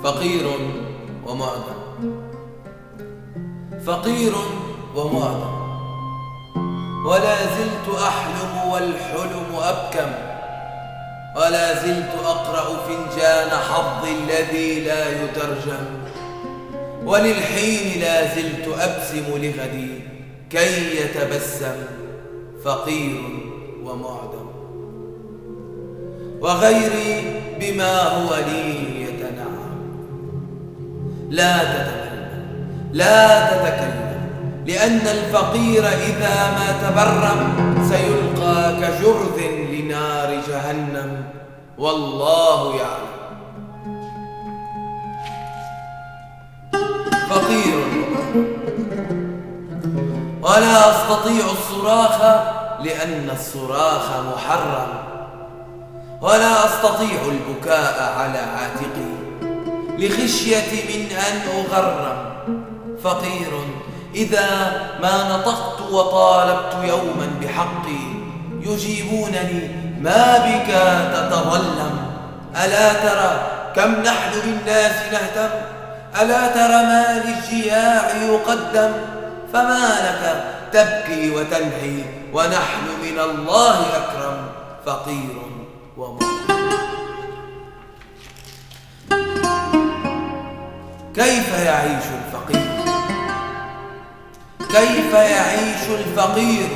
فقير ومعدم، فقير ومعدم، ولا زلت أحلم والحلم أبكم، ولا زلت أقرأ فنجان حظ الذي لا يترجم، وللحين لا زلت أبسم لغدي كي يتبسم. فقير ومعدم، وغيري بما هو لي يتنعم. لا تتكلم، لا تتكلم، لأن الفقير إذا ما تبرم سيلقى كجرذ لنار جهنم، والله يعلم. فقير ولا أستطيع الصراخ لأن الصراخ محرم، ولا أستطيع البكاء على عاتقي لخشية من أن أغرم. فقير إذا ما نطقت وطالبت يوما بحقي يجيبونني ما بك تتظلم. ألا ترى كم نحن بالناس نهتم، ألا ترى ما للجياع يقدم، فما لك تبكي وتنحي ونحن من الله أكرم. فقير ومعدم. كيف يعيش الفقير؟ كيف يعيش الفقير؟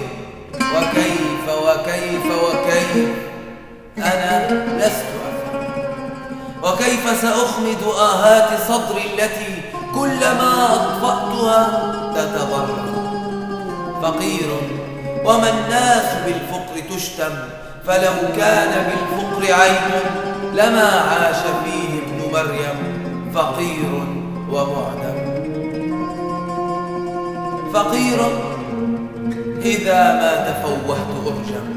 وكيف وكيف وكيف؟ أنا لست أفهم. وكيف سأخمد آهات صدري التي كلما أطفأتها تتضرر؟ فقير وما الناس بالفقر تشتم، فلو كان بالفقر عيب لما عاش فيه ابن مريم. فقير ومعدم. فقير إذا ما تفوهت أرجم،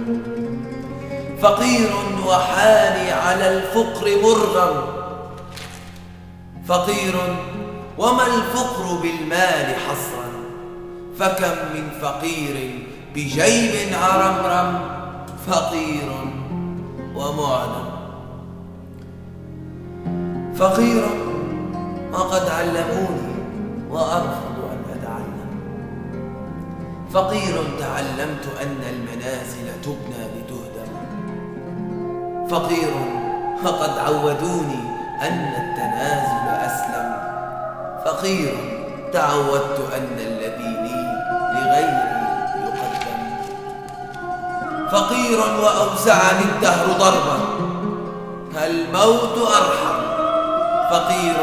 فقير وحالي على الفقر مرغم. فقير وما الفقر بالمال حصرا، فكم من فقير بجيب عرمرم. فقير ومعدم. فقير وقد علموني وأرفض أن أتعلم. فقير تعلمت أن المنازل تبنى لتهدم. فقير وقد عودوني أن التنازل أسلم. فقير تعودت أن الذي لي لغيري يقدم. فقير وأوسعني الدهر ضربا، الموت أرحم. فقير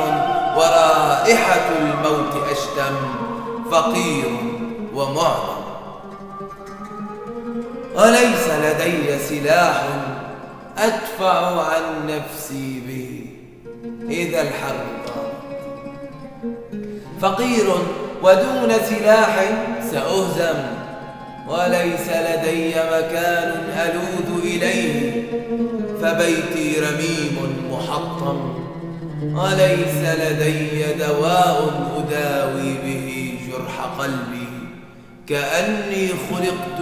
ورائحة الموت أشتم. فقير ومعدم. وليس لدي سلاح أدفع عن نفسي به إذا الحرب طارت. فقير ودون سلاح سأهزم، وليس لدي مكان ألوذ إليه، فبيتي رميم محطم، وليس لدي دواء أداوي به جرح قلبي، كأني خلقت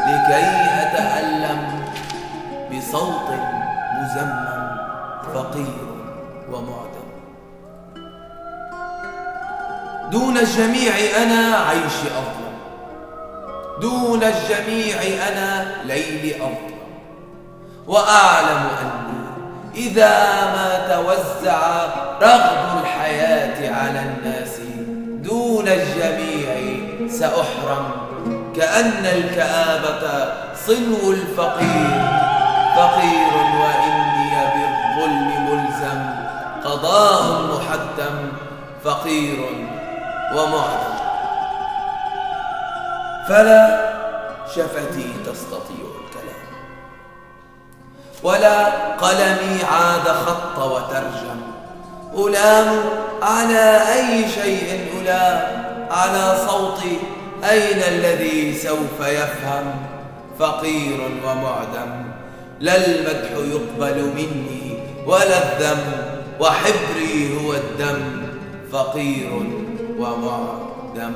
لكي أتألم بصوت مزمم. فقير ومعدم. دون الجميع أنا عيشي أظلم، دون الجميع أنا ليلي أظلم، وأعلم أني إذا ما توزع رغد الحياة على الناس دون الجميع سأحرم، كأن الكآبة صنو الفقير. فقير وإني بالظلم ملزم، قضاء محتم. فقير ومعدم. فلا شفتي تستطيع الكلام، ولا قلمي عاد خط وترجم. ألام على أي شيء ألام؟ على صوتي أين الذي سوف يفهم؟ فقير ومعدم. لا المدح يقبل مني ولا الذم، وحبري هو الدم. فقير ومعدم.